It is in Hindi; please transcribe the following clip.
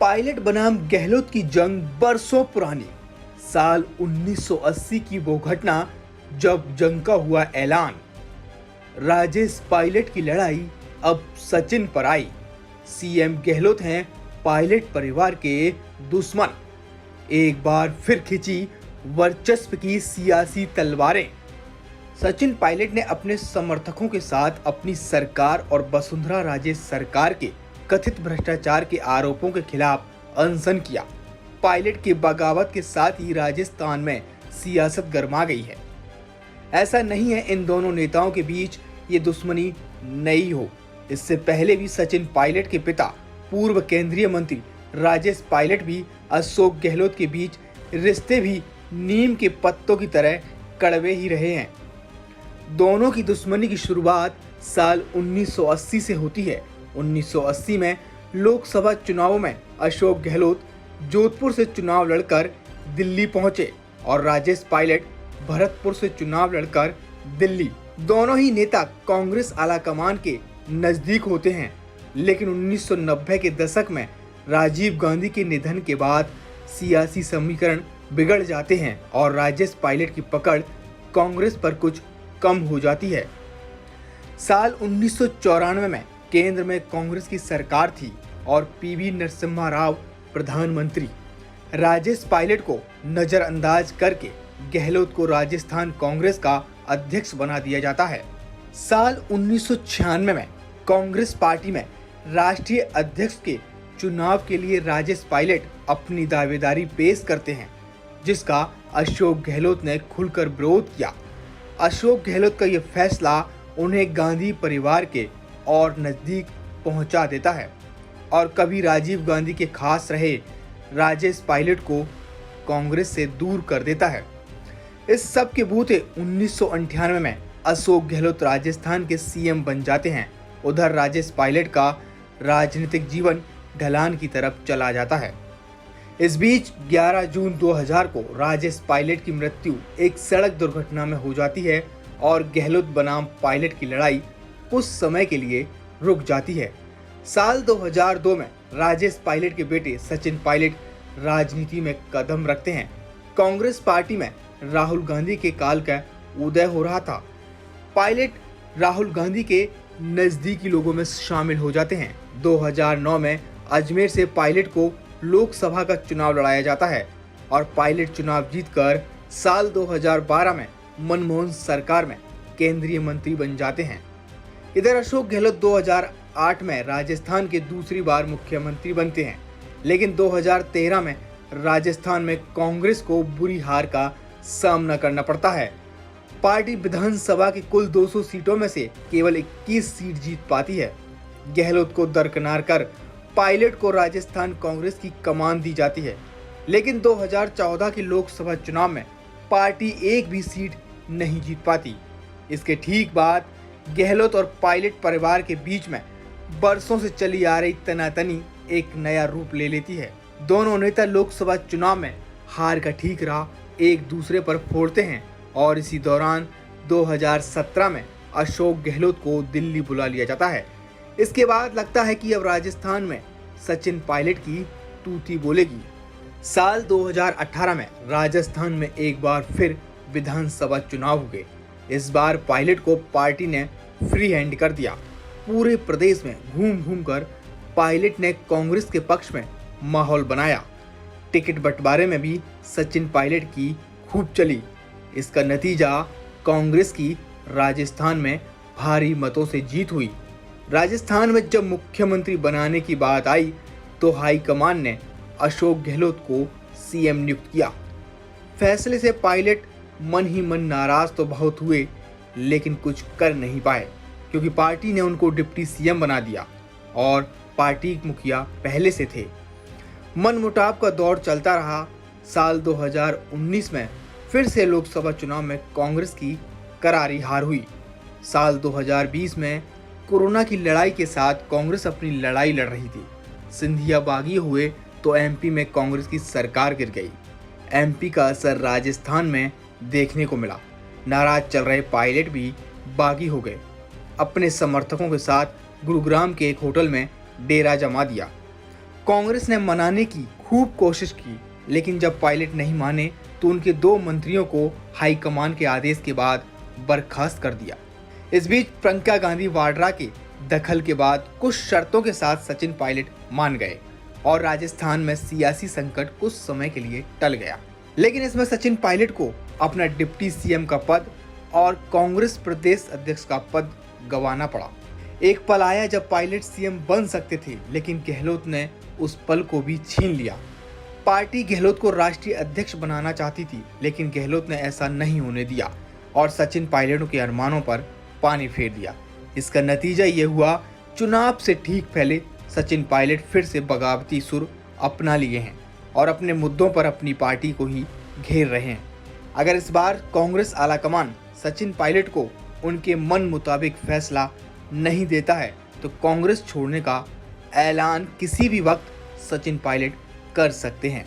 पायलट बनाम गहलोत की जंग बरसों पुरानी। साल 1980 की वो घटना जब जंग का हुआ ऐलान। राजेश पायलट की लड़ाई अब सचिन पर आई। सीएम गहलोत हैं पायलट परिवार के दुश्मन। एक बार फिर खिंची वर्चस्व की सियासी तलवारें। सचिन पायलट ने अपने समर्थकों के साथ अपनी सरकार और वसुंधरा राजे सरकार के कथित भ्रष्टाचार के आरोपों के खिलाफ अनशन किया। पायलट की बगावत के साथ ही राजस्थान में सियासत गर्मा गई है। ऐसा नहीं है इन दोनों नेताओं के बीच ये दुश्मनी नई हो। इससे पहले भी सचिन पायलट के पिता पूर्व केंद्रीय मंत्री राजेश पायलट भी अशोक गहलोत के बीच रिश्ते भी नीम के पत्तों की तरह कड़वे ही रहे हैं। दोनों की दुश्मनी की शुरुआत साल 1980 से होती है। 1980 में लोकसभा चुनावों में अशोक गहलोत जोधपुर से चुनाव लड़कर दिल्ली पहुंचे और राजेश पायलट भरतपुर से चुनाव लड़कर दिल्ली। दोनों ही नेता कांग्रेस आलाकमान के नजदीक होते हैं, लेकिन 1990 के दशक में राजीव गांधी के निधन के बाद सियासी समीकरण बिगड़ जाते हैं और राजेश पायलट की पकड़ कांग्रेस पर कुछ कम हो जाती है। साल 1994 में केंद्र में कांग्रेस की सरकार थी और पीवी नरसिम्हा राव प्रधानमंत्री। राजेश पायलट को नजरअंदाज करके गहलोत को राजस्थान कांग्रेस का अध्यक्ष बना दिया जाता है। साल 1996 में कांग्रेस पार्टी में राष्ट्रीय अध्यक्ष के चुनाव के लिए राजेश पायलट अपनी दावेदारी पेश करते हैं, जिसका अशोक गहलोत ने खुलकर विरोध किया। अशोक गहलोत का यह फैसला उन्हें गांधी परिवार के और नजदीक पहुंचा देता है और कभी राजीव गांधी के खास रहे राजेश पायलट को कांग्रेस से दूर कर देता है। इस सब के बूते 1998 में अशोक गहलोत राजस्थान के सीएम बन जाते हैं। उधर राजेश पायलट का राजनीतिक जीवन ढलान की तरफ चला जाता है। इस बीच 11 जून 2000 को राजेश पायलट की मृत्यु एक सड़क दुर्घटना में हो जाती है और गहलोत बनाम पायलट की लड़ाई कुछ समय के लिए रुक जाती है। साल 2002 में राजेश पायलट के बेटे सचिन पायलट राजनीति में कदम रखते हैं। कांग्रेस पार्टी में राहुल गांधी के काल का उदय हो रहा था। पायलट राहुल गांधी के नजदीकी लोगों में शामिल हो जाते हैं। 2009 में अजमेर से पायलट को लोकसभा का चुनाव लड़ाया जाता है और पायलट चुनाव जीतकर साल 2012 में मनमोहन सरकार में केंद्रीय मंत्री बन जाते हैं। इधर अशोक गहलोत 2008 में राजस्थान के दूसरी बार मुख्यमंत्री बनते हैं, लेकिन 2013 में राजस्थान में कांग्रेस को बुरी हार का सामना करना पड़ता है। पार्टी विधानसभा की कुल 200 सीटों में से केवल 21 सीट जीत पाती है। गहलोत को दरकिनार कर पायलट को राजस्थान कांग्रेस की कमान दी जाती है, लेकिन 2014 के लोकसभा चुनाव में पार्टी एक भी सीट नहीं जीत पाती। इसके ठीक बाद गहलोत और पायलट परिवार के बीच में बरसों से चली आ रही तनातनी एक नया रूप ले लेती है। दोनों नेता लोकसभा चुनाव में हार का ठीकरा एक दूसरे पर फोड़ते हैं और इसी दौरान 2017 में अशोक गहलोत को दिल्ली बुला लिया जाता है। इसके बाद लगता है कि अब राजस्थान में सचिन पायलट की तूती बोलेगी। साल 2018 में राजस्थान में एक बार फिर विधानसभा चुनाव हुए। इस बार पायलट को पार्टी ने फ्री हैंड कर दिया। पूरे प्रदेश में घूम घूम कर पायलट ने कांग्रेस के पक्ष में माहौल बनाया। टिकट बंटवारे में भी सचिन पायलट की खूब चली। इसका नतीजा कांग्रेस की राजस्थान में भारी मतों से जीत हुई। राजस्थान में जब मुख्यमंत्री बनाने की बात आई तो हाईकमान ने अशोक गहलोत को सीएम नियुक्त किया। फैसले से पायलट मन ही मन नाराज तो बहुत हुए, लेकिन कुछ कर नहीं पाए क्योंकि पार्टी ने उनको डिप्टी सीएम बना दिया और पार्टी मुखिया पहले से थे। मनमुटाव का दौर चलता रहा। साल 2019 में फिर से लोकसभा चुनाव में कांग्रेस की करारी हार हुई। साल 2020 में कोरोना की लड़ाई के साथ कांग्रेस अपनी लड़ाई लड़ रही थी। सिंधिया बागी हुए तो एमपी में कांग्रेस की सरकार गिर गई। एमपी का असर राजस्थान में देखने को मिला। नाराज चल रहे पायलट भी बागी हो गए। अपने समर्थकों के साथ गुरुग्राम के एक होटल में डेरा जमा दिया। कांग्रेस ने मनाने की खूब कोशिश की, लेकिन जब पायलट नहीं माने तो उनके 2 मंत्रियों को हाईकमान के आदेश के बाद बर्खास्त कर दिया। इस बीच प्रियंका गांधी वाड्रा के दखल के बाद कुछ शर्तों के साथ सचिन पायलट मान गए और राजस्थान में सियासी संकट कुछ समय के लिए टल गया। लेकिन इसमें सचिन पायलट को अपना डिप्टी सीएम का पद और कांग्रेस प्रदेश अध्यक्ष का पद गंवाना पड़ा। एक पल आया जब पायलट सीएम बन सकते थे, लेकिन गहलोत ने उस पल को भी छीन लिया। पार्टी गहलोत को राष्ट्रीय अध्यक्ष बनाना चाहती थी, लेकिन गहलोत ने ऐसा नहीं होने दिया और सचिन पायलट के अरमानों पर पानी फेर दिया। इसका नतीजा ये हुआ, चुनाव से ठीक पहले सचिन पायलट फिर से बगावती सुर अपना लिए हैं और अपने मुद्दों पर अपनी पार्टी को ही घेर रहे हैं। अगर इस बार कांग्रेस आलाकमान सचिन पायलट को उनके मन मुताबिक फैसला नहीं देता है तो कांग्रेस छोड़ने का ऐलान किसी भी वक्त सचिन पायलट कर सकते हैं।